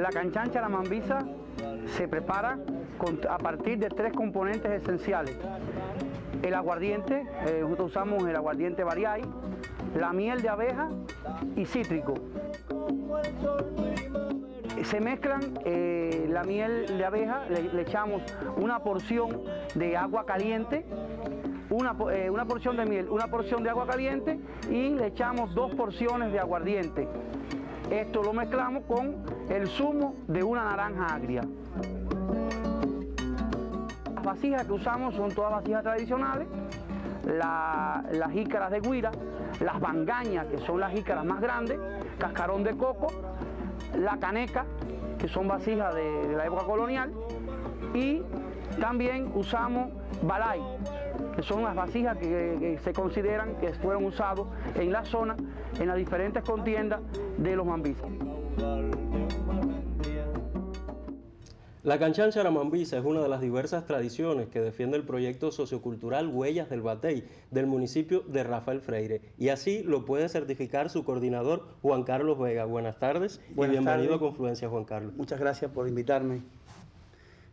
La canchancha a la mambisa se prepara a partir de 3 componentes esenciales. El aguardiente, nosotros usamos el aguardiente Bariay, la miel de abeja y cítrico. Se mezclan la miel de abeja, le echamos una porción de agua caliente, una porción de miel, una porción de agua caliente y le echamos 2 porciones de aguardiente. Esto lo mezclamos con el zumo de una naranja agria. Las vasijas que usamos son todas vasijas tradicionales, las jícaras de guira, las bangañas, que son las jícaras más grandes, cascarón de coco, la caneca, que son vasijas de la época colonial, y también usamos balay, que son las vasijas que se consideran que fueron usados en la zona, en las diferentes contiendas de los mambisas. La canchancha a la mambisa es una de las diversas tradiciones que defiende el proyecto sociocultural Huellas del Batey del municipio de Rafael Freire, y así lo puede certificar su coordinador Juan Carlos Vega. Buenas tardes y bienvenido a Confluencia, Juan Carlos. Muchas gracias por invitarme.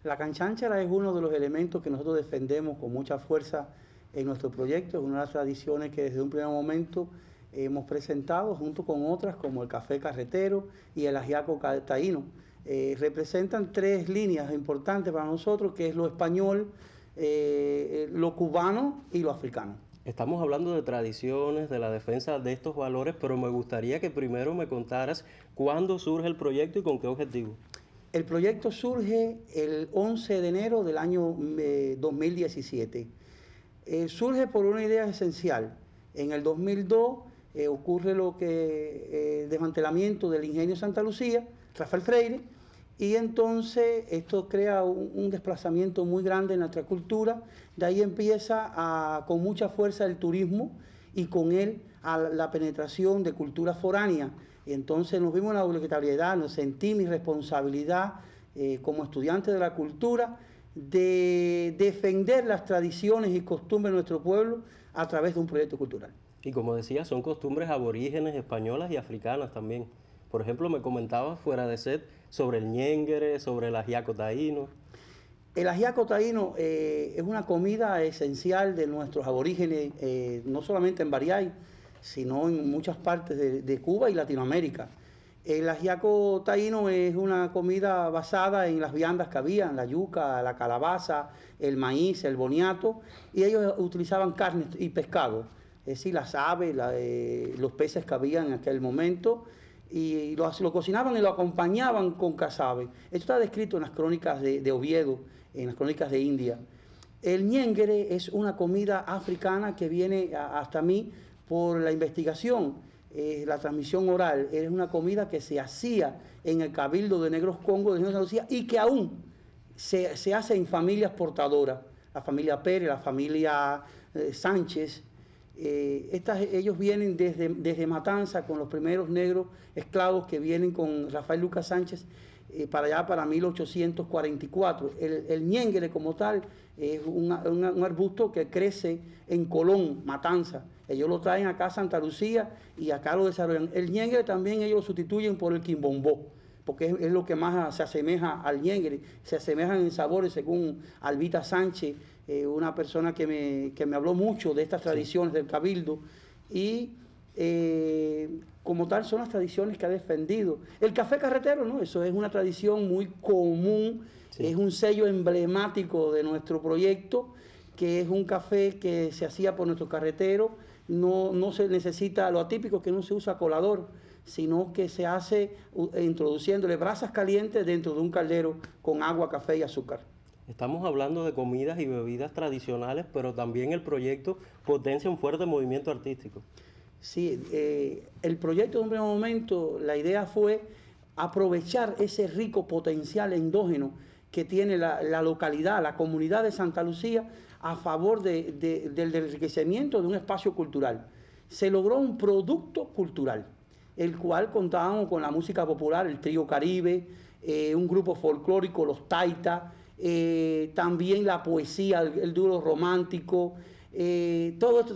La canchancha es uno de los elementos que nosotros defendemos con mucha fuerza en nuestro proyecto. Es una de las tradiciones que desde un primer momento hemos presentado junto con otras como el café carretero y el ajiaco taíno. Representan 3 líneas importantes para nosotros, que es lo español, lo cubano y lo africano. Estamos hablando de tradiciones, de la defensa de estos valores, pero me gustaría que primero me contaras cuándo surge el proyecto y con qué objetivo. El proyecto surge el 11 de enero del año 2017. Surge por una idea esencial. En el 2002 ocurre el desmantelamiento del ingenio Santa Lucía, Rafael Freire, y entonces esto crea un desplazamiento muy grande en nuestra cultura. De ahí empieza con mucha fuerza el turismo y con él la penetración de cultura foránea. Y entonces nos vimos en la obligatoriedad, nos sentí mi responsabilidad como estudiante de la cultura de defender las tradiciones y costumbres de nuestro pueblo a través de un proyecto cultural. Y como decía, son costumbres aborígenes, españolas y africanas también. Por ejemplo, me comentaba fuera de set sobre el ñénguere, sobre el ajiaco taíno. El ajiaco taíno es una comida esencial de nuestros aborígenes, no solamente en Bariay, sino en muchas partes de Cuba y Latinoamérica. El ajiaco taíno es una comida basada en las viandas que había, la yuca, la calabaza, el maíz, el boniato, y ellos utilizaban carne y pescado, es decir, las aves, los peces que había en aquel momento, y lo cocinaban y lo acompañaban con casabe. Esto está descrito en las crónicas de Oviedo, en las crónicas de India. El ñénguere es una comida africana que viene hasta mí por la investigación, la transmisión oral. Es una comida que se hacía en el Cabildo de Negros Congo de Santa Lucía y que aún se hace en familias portadoras, la familia Pérez, la familia Sánchez. Ellos vienen desde Matanza con los primeros negros esclavos que vienen con Rafael Lucas Sánchez para allá, para 1844. El ñénguere como tal es un arbusto que crece en Colón, Matanza. Ellos lo traen acá a Santa Lucía y acá lo desarrollan. El ñénguere también ellos lo sustituyen por el quimbombó, porque es lo que más se asemeja al ñénguere. Se asemejan en sabores, según Albita Sánchez, una persona que me habló mucho de estas tradiciones del Cabildo, y como tal son las tradiciones que ha defendido. El café carretero, ¿no? Eso es una tradición muy común, sí. Es un sello emblemático de nuestro proyecto, que es un café que se hacía por nuestro carretero. No se necesita, lo atípico es que no se usa colador, sino que se hace introduciéndole brasas calientes dentro de un caldero con agua, café y azúcar. Estamos hablando de comidas y bebidas tradicionales, pero también el proyecto potencia un fuerte movimiento artístico. Sí, el proyecto en un primer momento, la idea fue aprovechar ese rico potencial endógeno que tiene la localidad, la comunidad de Santa Lucía, a favor del enriquecimiento de un espacio cultural. Se logró un producto cultural, el cual contábamos con la música popular, el Trío Caribe, un grupo folclórico, los Taitas, también la poesía, el dúo romántico, Todo esto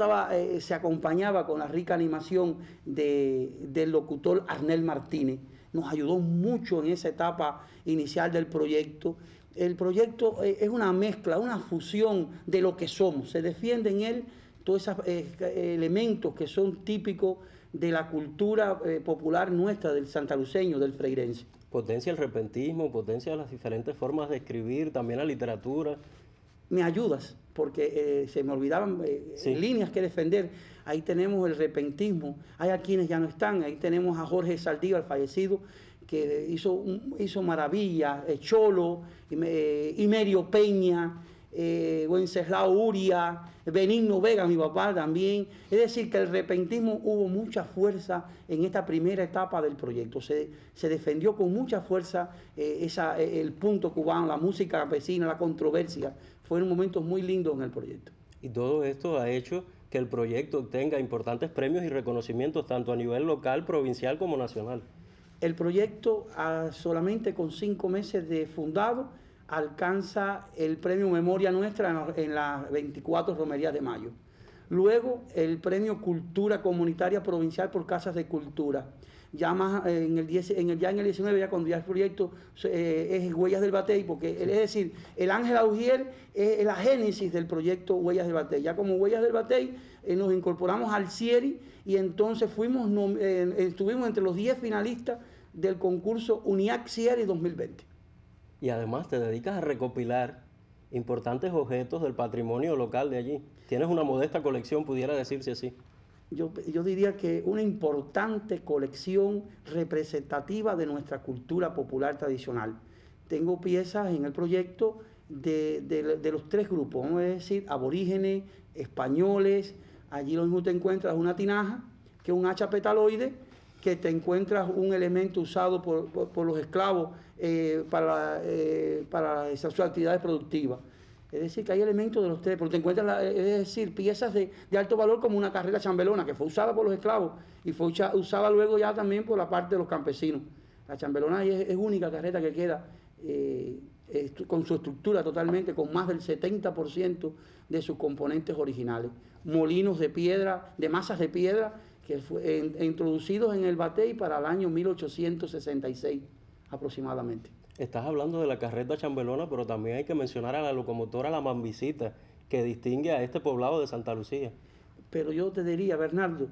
se acompañaba con la rica animación del locutor Arnel Martínez. Nos ayudó mucho en esa etapa inicial del proyecto. El proyecto es una mezcla, una fusión de lo que somos. Se defiende en él todos esos elementos que son típicos de la cultura popular nuestra, del santaluceño, del freirense. Potencia el repentismo, potencia las diferentes formas de escribir, también la literatura. Me ayudas, porque se me olvidaban Sí. líneas que defender. Ahí tenemos el repentismo, hay a quienes ya no están, ahí tenemos a Jorge Saldívar, fallecido, que hizo maravillas, Cholo, Imerio Peña, Wenceslao Uria, Benigno Vega, mi papá también. Es decir, que el repentismo hubo mucha fuerza en esta primera etapa del proyecto. Se defendió con mucha fuerza el punto cubano, la música campesina, la controversia. Fueron momentos muy lindos en el proyecto. Y todo esto ha hecho que el proyecto obtenga importantes premios y reconocimientos tanto a nivel local, provincial como nacional. El proyecto, solamente con 5 meses de fundado, alcanza el premio Memoria Nuestra en las 24 romerías de mayo. Luego, el premio Cultura Comunitaria Provincial por Casas de Cultura. Ya más en el 19, ya cuando ya el proyecto es Huellas del Batey, porque es decir, el Ángel Augier es la génesis del proyecto Huellas del Batey. Ya como Huellas del Batey nos incorporamos al CIERI y entonces estuvimos entre los 10 finalistas del concurso UNIAC CIERI 2020. Y además te dedicas a recopilar importantes objetos del patrimonio local de allí. Tienes una modesta colección, pudiera decirse así. Yo diría que una importante colección representativa de nuestra cultura popular tradicional. Tengo piezas en el proyecto de los 3 grupos, vamos a decir, aborígenes, españoles. Allí lo mismo te encuentras una tinaja, que es un hacha petaloide, que te encuentras un elemento usado por los esclavos para esas actividades productivas. Es decir, que hay elementos de los 3, pero te encuentras, es decir, piezas de alto valor como una carrera chambelona, que fue usada por los esclavos y fue usada luego ya también por la parte de los campesinos. La chambelona es única carreta que queda con su estructura totalmente, con más del 70% de sus componentes originales. Molinos de piedra, de masas de piedra, que introducidos en el Batey para el año 1866 aproximadamente. Estás hablando de la carreta chambelona, pero también hay que mencionar a la locomotora La Mambisita, que distingue a este poblado de Santa Lucía. Pero yo te diría, Bernardo,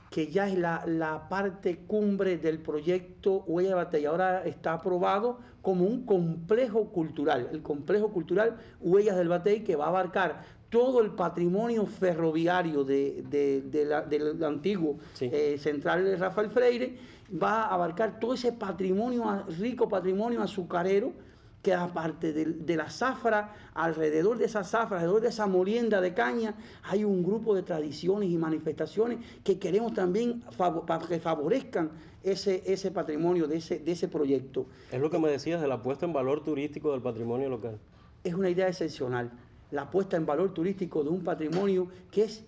que ya es la parte cumbre del proyecto Huella de Batey. Ahora está aprobado como un complejo cultural, el complejo cultural Huellas del Batey, que va a abarcar todo el patrimonio ferroviario del antiguo Sí. Central de Rafael Freire, va a abarcar todo ese patrimonio, rico patrimonio azucarero, que aparte de la zafra, alrededor de esa zafra, alrededor de esa molienda de caña, hay un grupo de tradiciones y manifestaciones que queremos también para que favorezcan ese patrimonio de ese proyecto. Es lo que me decías de la puesta en valor turístico del patrimonio local. Es una idea excepcional, la puesta en valor turístico de un patrimonio que es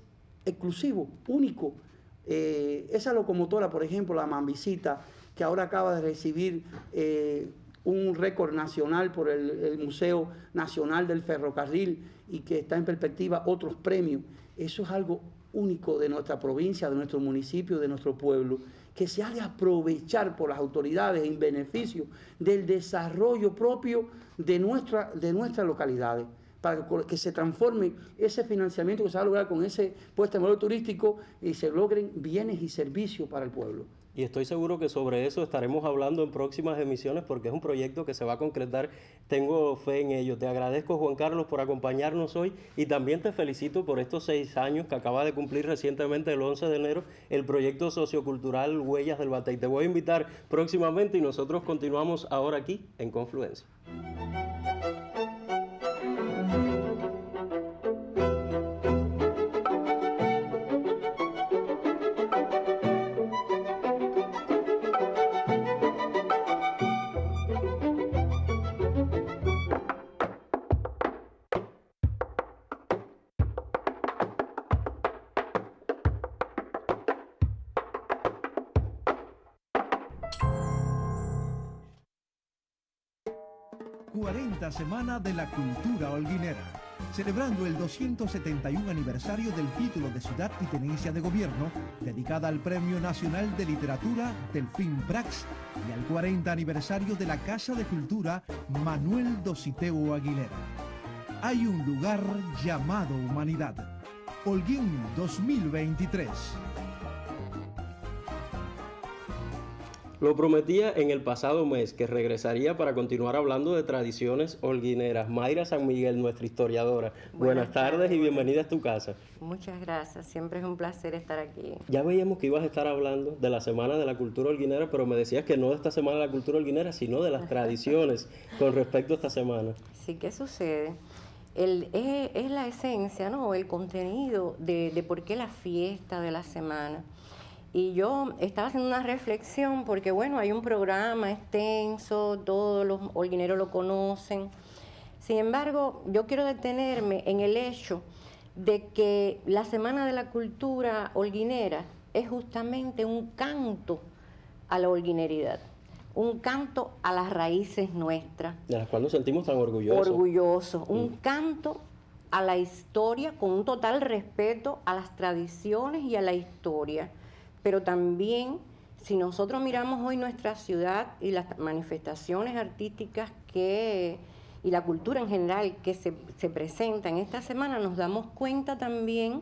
exclusivo, único. Esa locomotora, por ejemplo, la Mambisita, que ahora acaba de recibir un récord nacional por el Museo Nacional del Ferrocarril y que está en perspectiva otros premios. Eso es algo único de nuestra provincia, de nuestro municipio, de nuestro pueblo, que se ha de aprovechar por las autoridades en beneficio del desarrollo propio de nuestras localidades, para que se transforme ese financiamiento que se va a lograr con ese puesto en valor turístico y se logren bienes y servicios para el pueblo. Y estoy seguro que sobre eso estaremos hablando en próximas emisiones porque es un proyecto que se va a concretar. Tengo fe en ello. Te agradezco, Juan Carlos, por acompañarnos hoy y también te felicito por estos 6 años que acaba de cumplir recientemente el 11 de enero el proyecto sociocultural Huellas del Batey. Te voy a invitar próximamente y nosotros continuamos ahora aquí en Confluencia. Semana de la Cultura Holguinera. celebrando el 271 aniversario del título de ciudad y tenencia de gobierno, dedicada al Premio Nacional de Literatura Delfín Brax y al 40 aniversario de la Casa de Cultura Manuel Dositeo Aguilera. Hay un lugar llamado Humanidad. Holguín 2023. Lo prometía en el pasado mes que regresaría para continuar hablando de tradiciones holguineras. Mayra San Miguel, nuestra historiadora. Buenas tardes y bienvenida a tu casa. Muchas gracias, siempre es un placer estar aquí. Ya veíamos que ibas a estar hablando de la Semana de la Cultura Holguinera, pero me decías que no de esta Semana de la Cultura Holguinera, sino de las tradiciones con respecto a esta semana. Sí, ¿qué sucede? Es la esencia, ¿no? El contenido de por qué la fiesta de la semana. Y yo estaba haciendo una reflexión porque, bueno, hay un programa extenso, todos los holguineros lo conocen. Sin embargo, yo quiero detenerme en el hecho de que la Semana de la Cultura Holguinera es justamente un canto a la holguineridad, un canto a las raíces nuestras. De las cuales nos sentimos tan orgullosos. Orgullosos, un canto a la historia con un total respeto a las tradiciones y a la historia. Pero también, si nosotros miramos hoy nuestra ciudad y las manifestaciones artísticas y la cultura en general que se presenta en esta semana, nos damos cuenta también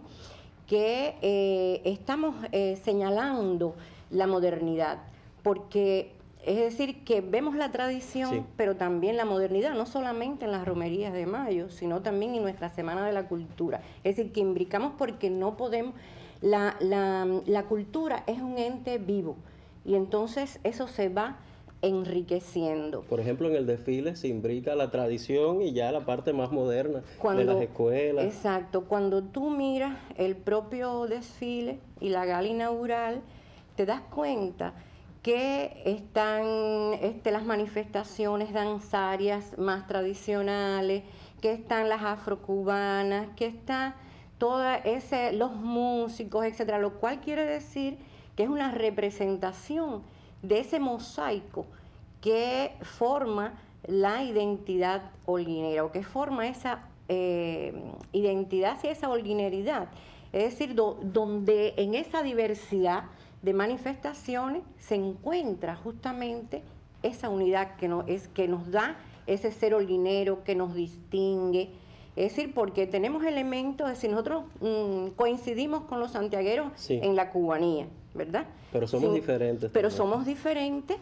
que estamos señalando la modernidad, porque es decir, que vemos la tradición, sí, pero también la modernidad, no solamente en las romerías de mayo, sino también en nuestra Semana de la Cultura. Es decir, que imbricamos porque no podemos... La cultura es un ente vivo y entonces eso se va enriqueciendo. Por ejemplo, en el desfile se imbrica la tradición y ya la parte más moderna de las escuelas. Exacto. Cuando tú miras el propio desfile y la gala inaugural, te das cuenta que están las manifestaciones danzarias más tradicionales, que están las afrocubanas, que están los músicos, etcétera, lo cual quiere decir que es una representación de ese mosaico que forma la identidad holguinera, o que forma esa identidad y esa holguineridad. Es decir, donde en esa diversidad de manifestaciones se encuentra justamente esa unidad que nos da ese ser holguinero, que nos distingue. Es decir, porque tenemos elementos, es decir, nosotros coincidimos con los santiagueros, sí, en la cubanía, ¿verdad? Pero somos diferentes. Pero somos diferentes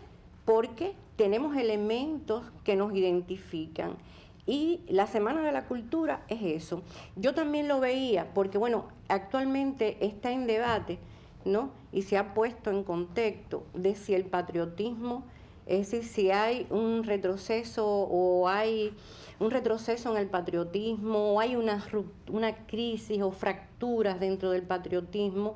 porque tenemos elementos que nos identifican. Y la Semana de la Cultura es eso. Yo también lo veía porque, bueno, actualmente está en debate, ¿no? Y se ha puesto en contexto de si el patriotismo, es decir, si hay un retroceso o hay un retroceso en el patriotismo, o hay una crisis o fracturas dentro del patriotismo.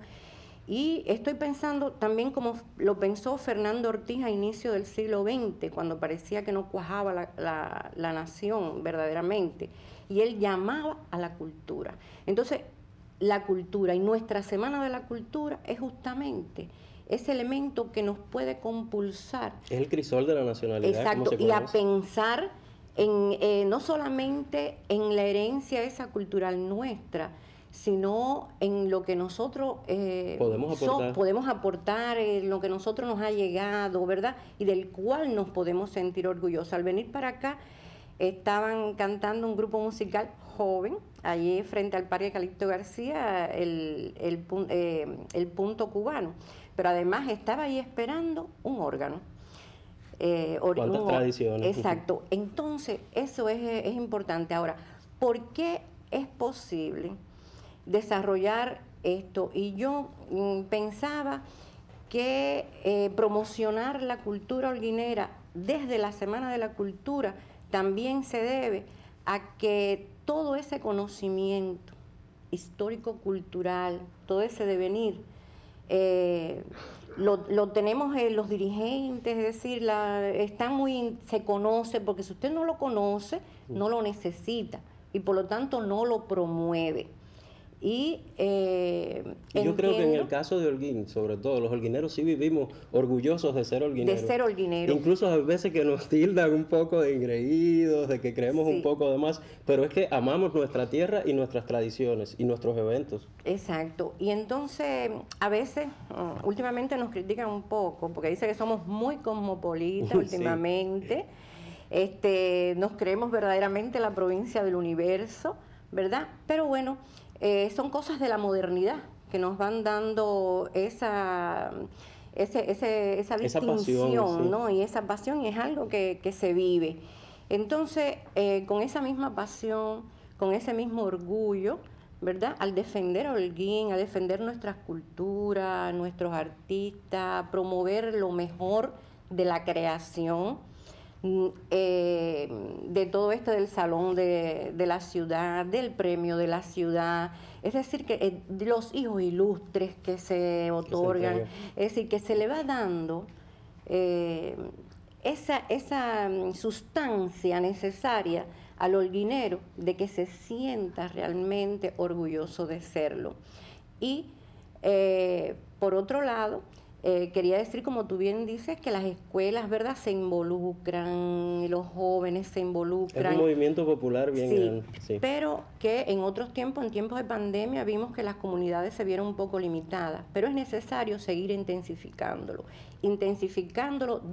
Y estoy pensando también como lo pensó Fernando Ortiz a inicio del siglo XX, cuando parecía que no cuajaba la nación verdaderamente. Y él llamaba a la cultura. Entonces, la cultura y nuestra Semana de la Cultura es justamente ese elemento que nos puede compulsar. Es el crisol de la nacionalidad. Exacto, y a pensar no solamente en la herencia esa cultural nuestra, sino en lo que nosotros podemos aportar, en lo que nosotros nos ha llegado, ¿verdad? Y del cual nos podemos sentir orgullosos. Al venir para acá, estaban cantando un grupo musical joven, allí frente al Parque Calixto García, el Punto Cubano, pero además estaba ahí esperando un órgano. ¿Cuántas tradiciones? Exacto. Entonces, eso es importante. Ahora, ¿por qué es posible desarrollar esto? Y yo pensaba que promocionar la cultura holguinera desde la Semana de la Cultura también se debe a que todo ese conocimiento histórico-cultural, todo ese devenir, lo tenemos los dirigentes, es decir, se conoce, porque si usted no lo conoce, no lo necesita y por lo tanto no lo promueve. Y yo creo que en el caso de Holguín, sobre todo, los holguineros sí vivimos orgullosos de ser holguineros. De ser holguineros. Incluso a veces que nos tildan un poco de engreídos, de que creemos un poco de más, pero es que amamos nuestra tierra y nuestras tradiciones y nuestros eventos. Exacto. Y entonces, a veces, últimamente nos critican un poco, porque dicen que somos muy cosmopolitas últimamente. Nos creemos verdaderamente la provincia del universo, ¿verdad? Pero bueno, son cosas de la modernidad que nos van dando esa distinción, pasión, ¿no? Y esa pasión, y es algo que se vive. Entonces, con esa misma pasión, con ese mismo orgullo, ¿verdad? Al defender a Holguín, a defender nuestras culturas, nuestros artistas, promover lo mejor de la creación, de todo esto del Salón de la Ciudad, del Premio de la Ciudad, es decir, que los hijos ilustres que se otorgan, es decir, que se le va dando esa sustancia necesaria al holguinero de que se sienta realmente orgulloso de serlo. Y por otro lado, quería decir, como tú bien dices, que las escuelas, ¿verdad?, se involucran, los jóvenes se involucran. Es un movimiento popular bien grande. Sí, pero que en otros tiempos, en tiempos de pandemia, vimos que las comunidades se vieron un poco limitadas, pero es necesario seguir intensificándolo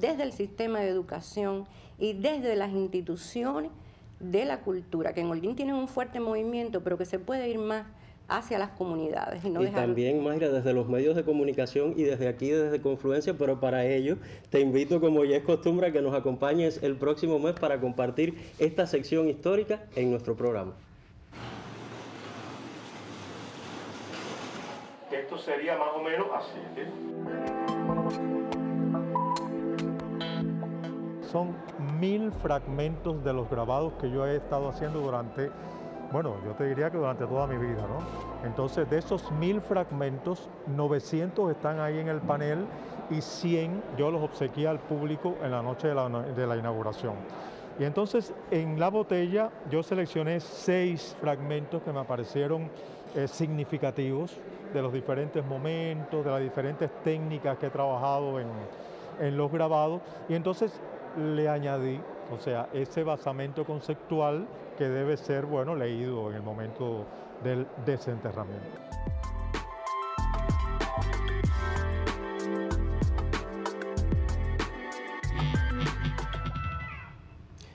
desde el sistema de educación y desde las instituciones de la cultura, que en Holguín tienen un fuerte movimiento, pero que se puede ir más hacia las comunidades. Y también, Mayra, desde los medios de comunicación y desde aquí, desde Confluencia, pero para ello te invito, como ya es costumbre, a que nos acompañes el próximo mes para compartir esta sección histórica en nuestro programa. Esto sería más o menos así, ¿sí? Son 1000 fragmentos de los grabados que yo he estado haciendo durante, bueno, yo te diría que durante toda mi vida, ¿no? Entonces, de esos 1000 fragmentos, 900 están ahí en el panel y 100 yo los obsequié al público en la noche de la inauguración. Y entonces, en la botella, yo seleccioné 6 fragmentos que me parecieron significativos de los diferentes momentos, de las diferentes técnicas que he trabajado en los grabados. Y entonces le añadí, o sea, ese basamento conceptual que debe ser, bueno, leído en el momento del desenterramiento.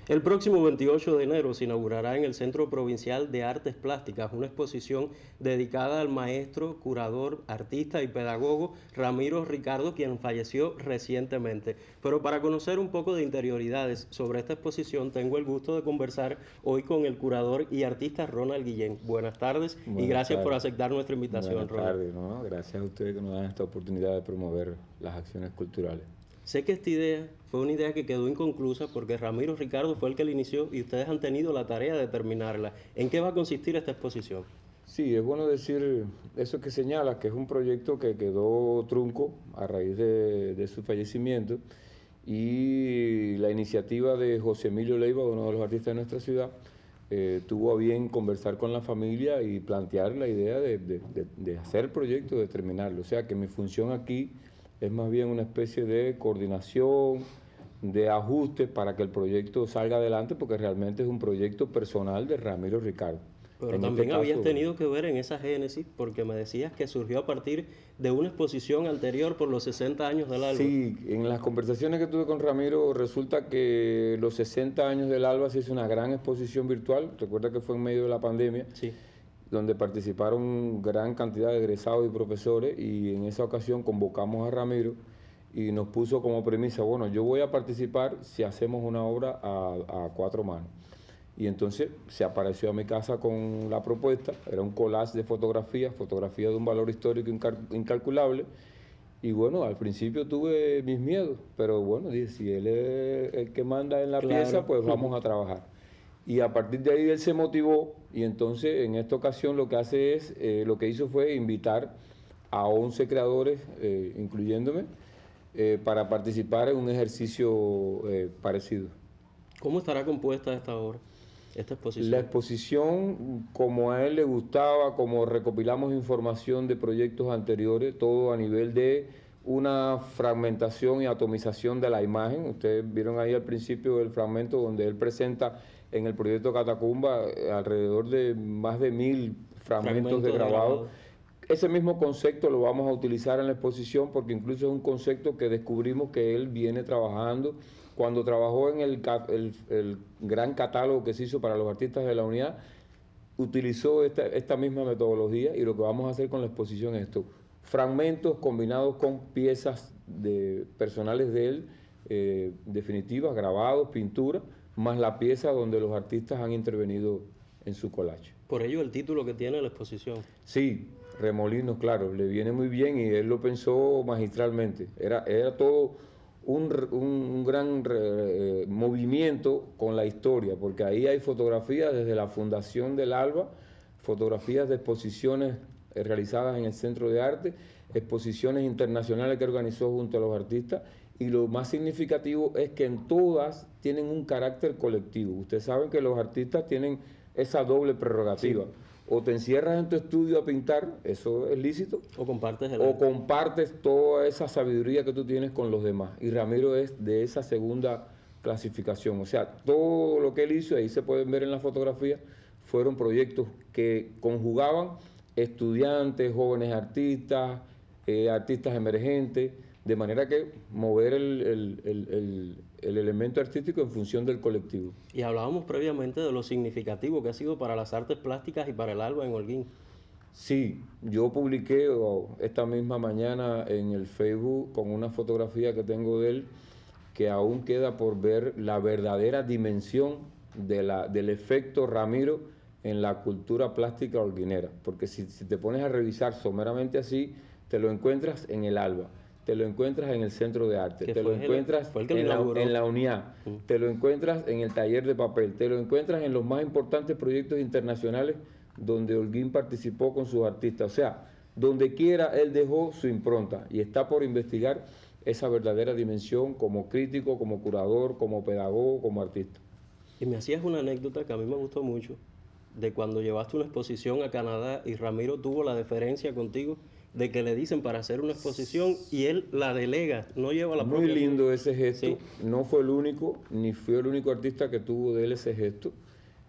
El próximo 28 de enero se inaugurará en el Centro Provincial de Artes Plásticas una exposición dedicada al maestro, curador, artista y pedagogo Ramiro Ricardo, quien falleció recientemente. Pero para conocer un poco de interioridades sobre esta exposición, tengo el gusto de conversar hoy con el curador y artista Ronald Guillén. Buenas tardes y gracias por aceptar nuestra invitación, Ronald. Buenas tardes, ¿no? Gracias a ustedes que nos dan esta oportunidad de promover las acciones culturales. Sé que esta idea fue una idea que quedó inconclusa porque Ramiro Ricardo fue el que la inició y ustedes han tenido la tarea de terminarla. ¿En qué va a consistir esta exposición? Sí, es bueno decir eso que señala, que es un proyecto que quedó trunco a raíz de su fallecimiento, y la iniciativa de José Emilio Leiva, uno de los artistas de nuestra ciudad, tuvo a bien conversar con la familia y plantear la idea de hacer el proyecto, de terminarlo. O sea que mi función aquí es más bien una especie de coordinación, de ajuste para que el proyecto salga adelante, porque realmente es un proyecto personal de Ramiro Ricardo. Pero también habías tenido que ver en esa génesis, porque me decías que surgió a partir de una exposición anterior por los 60 años del Alba. Sí, en las conversaciones que tuve con Ramiro resulta que los 60 años del Alba se hizo una gran exposición virtual. Recuerda que fue en medio de la pandemia. Sí. Donde participaron gran cantidad de egresados y profesores, y en esa ocasión convocamos a Ramiro y nos puso como premisa, bueno, yo voy a participar si hacemos una obra a 4 manos. Y entonces se apareció a mi casa con la propuesta, era un collage de fotografías de un valor histórico incalculable, y bueno, al principio tuve mis miedos, pero bueno, dije, si él es el que manda en la pieza, pues vamos a trabajar. Y a partir de ahí él se motivó, y entonces en esta ocasión lo que hizo fue invitar a 11 creadores, incluyéndome, para participar en un ejercicio parecido. ¿Cómo estará compuesta esta obra? esta exposición? La exposición, como a él le gustaba, como recopilamos información de proyectos anteriores, todo a nivel de una fragmentación y atomización de la imagen. Ustedes vieron ahí al principio el fragmento donde él presenta en el proyecto Catacumba alrededor de más de 1000 fragmentos de grabado. Ese mismo concepto lo vamos a utilizar en la exposición porque incluso es un concepto que descubrimos que él viene trabajando. Cuando trabajó en el gran catálogo que se hizo para los artistas de la unidad, utilizó esta misma metodología, y lo que vamos a hacer con la exposición es esto: fragmentos combinados con piezas personales de él, definitivas, grabados, pintura, más la pieza donde los artistas han intervenido en su collage. Por ello el título que tiene la exposición. Sí, Remolinos, claro, le viene muy bien y él lo pensó magistralmente. Era todo un gran movimiento con la historia, porque ahí hay fotografías desde la fundación del ALBA, fotografías de exposiciones realizadas en el Centro de Arte, exposiciones internacionales que organizó junto a los artistas, y lo más significativo es que en todas tienen un carácter colectivo. Ustedes saben que los artistas tienen esa doble prerrogativa. Sí. O te encierras en tu estudio a pintar, eso es lícito, o compartes toda esa sabiduría que tú tienes con los demás. Y Ramiro es de esa segunda clasificación. O sea, todo lo que él hizo, ahí se pueden ver en la fotografía, fueron proyectos que conjugaban estudiantes, jóvenes artistas, artistas emergentes, de manera que mover el elemento artístico en función del colectivo. Y hablábamos previamente de lo significativo que ha sido para las artes plásticas y para el ALBA en Holguín. Sí, yo publiqué esta misma mañana en el Facebook con una fotografía que tengo de él, que aún queda por ver la verdadera dimensión del efecto Ramiro en la cultura plástica holguinera. Porque si te pones a revisar someramente así, te lo encuentras en el ALBA, te lo encuentras en el Centro de Arte, te lo encuentras en la unidad, te lo encuentras en el taller de papel, te lo encuentras en los más importantes proyectos internacionales donde Holguín participó con sus artistas. O sea, donde quiera él dejó su impronta y está por investigar esa verdadera dimensión como crítico, como curador, como pedagogo, como artista. Y me hacías una anécdota que a mí me gustó mucho, de cuando llevaste una exposición a Canadá y Ramiro tuvo la deferencia contigo de que le dicen para hacer una exposición y él la delega, no lleva la propia. Muy lindo ese gesto, sí. No fue el único, ni fue el único artista que tuvo de él ese gesto.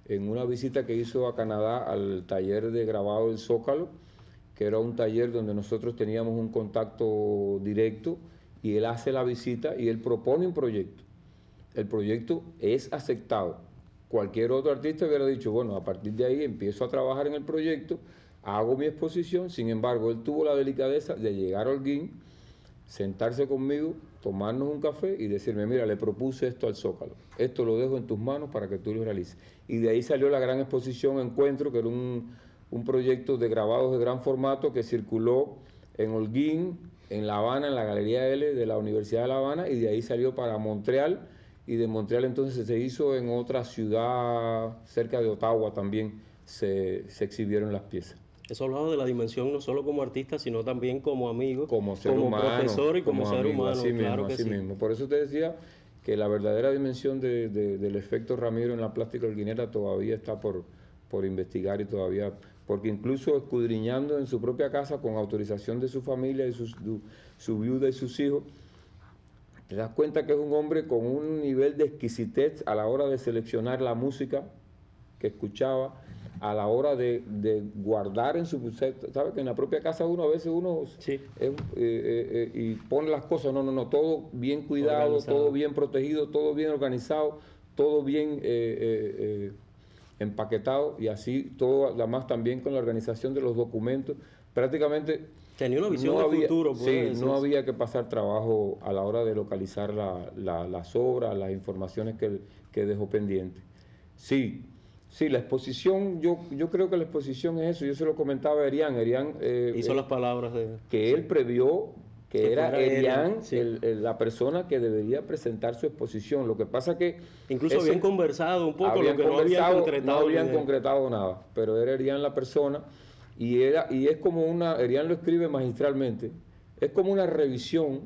En una visita que hizo a Canadá al taller de grabado del Zócalo, que era un taller donde nosotros teníamos un contacto directo, y él hace la visita y él propone un proyecto. El proyecto es aceptado. Cualquier otro artista hubiera dicho, bueno, a partir de ahí empiezo a trabajar en el proyecto, hago mi exposición. Sin embargo, él tuvo la delicadeza de llegar a Holguín, sentarse conmigo, tomarnos un café y decirme, mira, le propuse esto al Zócalo, esto lo dejo en tus manos para que tú lo realices. Y de ahí salió la gran exposición Encuentro, que era un proyecto de grabados de gran formato que circuló en Holguín, en La Habana, en la Galería L de la Universidad de La Habana, y de ahí salió para Montreal, y de Montreal entonces se hizo en otra ciudad cerca de Ottawa también, se exhibieron las piezas. Eso hablaba de la dimensión no solo como artista, sino también como amigo, como ser humano, profesor y como ser amigo, humano. Así claro mismo, que así sí. mismo. Por eso te decía que la verdadera dimensión del efecto Ramiro en la plástica holguinera todavía está por investigar, y todavía, porque incluso escudriñando en su propia casa con autorización de su familia y su viuda y sus hijos, te das cuenta que es un hombre con un nivel de exquisitez a la hora de seleccionar la música que escuchaba, a la hora de guardar en su... ¿Sabes? Que en la propia casa a veces uno sí. Y pone las cosas, no, todo bien cuidado, organizado. Todo bien protegido, todo bien organizado, todo bien empaquetado, y así todo, además también con la organización de los documentos. Prácticamente... Tenía una visión de futuro. Sí, no había que pasar trabajo a la hora de localizar las obras, las informaciones que dejó pendientes. Sí, la exposición, yo creo que la exposición es eso. Yo se lo comentaba a Erián. Hizo las palabras de... Que él previó que era Erián sí. La persona que debería presentar su exposición. Lo que pasa que... Incluso habían conversado un poco, lo que no habían concretado. No habían concretado nada, pero era Erián la persona, y es como Erián lo escribe magistralmente, es como una revisión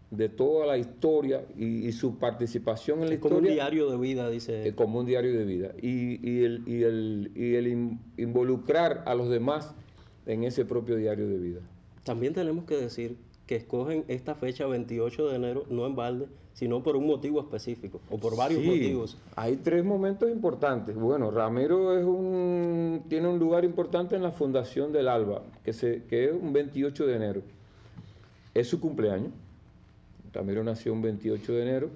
de toda la historia y su participación en la historia. Como un diario de vida, dice. Como un diario de vida. Y el involucrar a los demás en ese propio diario de vida. También tenemos que decir que escogen esta fecha 28 de enero, no en balde, sino por un motivo específico, o por varios motivos. Hay 3 momentos importantes. Bueno, Ramiro tiene un lugar importante en la fundación del ALBA, que es un 28 de enero. Es su cumpleaños. Ramiro nació un 28 de enero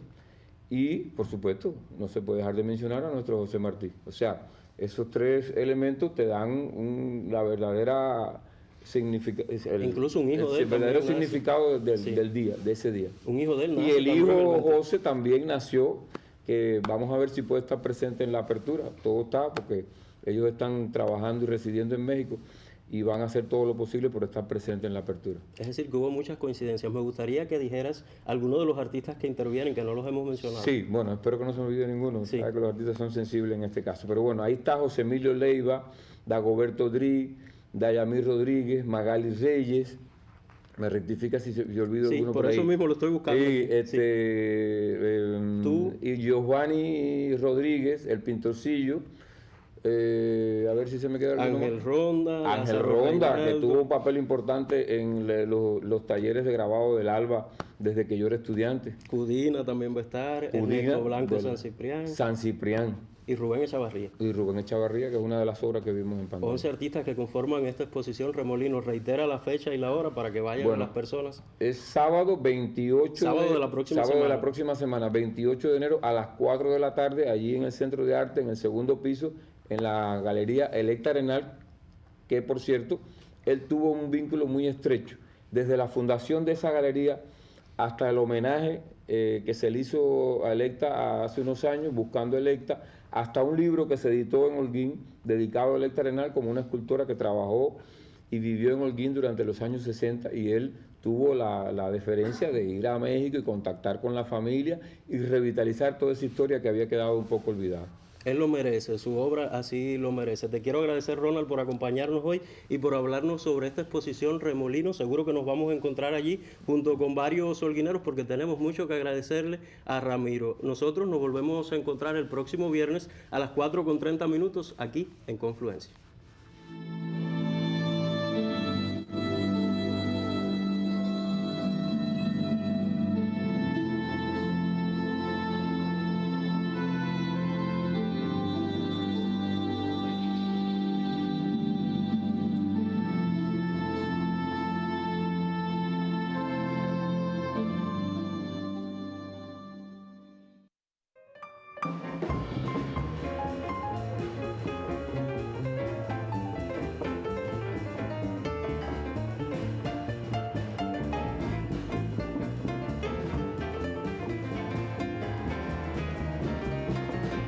y, por supuesto, no se puede dejar de mencionar a nuestro José Martí. O sea, esos 3 elementos te dan la verdadera incluso un hijo de él, el verdadero significado del día, de ese día. Un hijo de él nace. Y el hijo José también nació, que vamos a ver si puede estar presente en la apertura. Todo está, porque ellos están trabajando y residiendo en México y van a hacer todo lo posible por estar presente en la apertura. Es decir, que hubo muchas coincidencias. Me gustaría que dijeras algunos de los artistas que intervienen, que no los hemos mencionado. Sí, bueno, espero que no se me olvide ninguno. Sí. Sabe que los artistas son sensibles en este caso. Pero bueno, ahí está José Emilio Leiva, Dagoberto Dri, Dayamir Rodríguez, Magali Reyes. Me rectifica si olvido alguno por ahí. Sí, por eso mismo lo estoy buscando. Y Giovanni Rodríguez, el pintorcillo. A ver si se me queda alguno Ángel más. Ronda. Ángel Ronda, que tuvo un papel importante en los talleres de grabado del ALBA desde que yo era estudiante. Cudina también va a estar. Ernesto Blanco, San Ciprián. San Ciprián. Y Rubén Echavarría. Y Rubén Echavarría, que es una de las obras que vimos en pantalla. 11 artistas que conforman esta exposición. Remolino, reitera la fecha y la hora para que vayan las personas. Es sábado 28 sábado de la próxima semana, 28 de enero a las 4 de la tarde, allí en el Centro de Arte, en el segundo piso, en la Galería Electa Arenal, que por cierto, él tuvo un vínculo muy estrecho. Desde la fundación de esa galería hasta el homenaje que se le hizo a Electa hace unos años, buscando Electa, hasta un libro que se editó en Holguín, dedicado a Electa Arenal, como una escultora que trabajó y vivió en Holguín durante los años 60, y él tuvo la deferencia de ir a México y contactar con la familia y revitalizar toda esa historia que había quedado un poco olvidada. Él lo merece, su obra así lo merece. Te quiero agradecer, Ronald, por acompañarnos hoy y por hablarnos sobre esta exposición Remolino. Seguro que nos vamos a encontrar allí junto con varios holguineros porque tenemos mucho que agradecerle a Ramiro. Nosotros nos volvemos a encontrar el próximo viernes a las 4:30 aquí en Confluencia.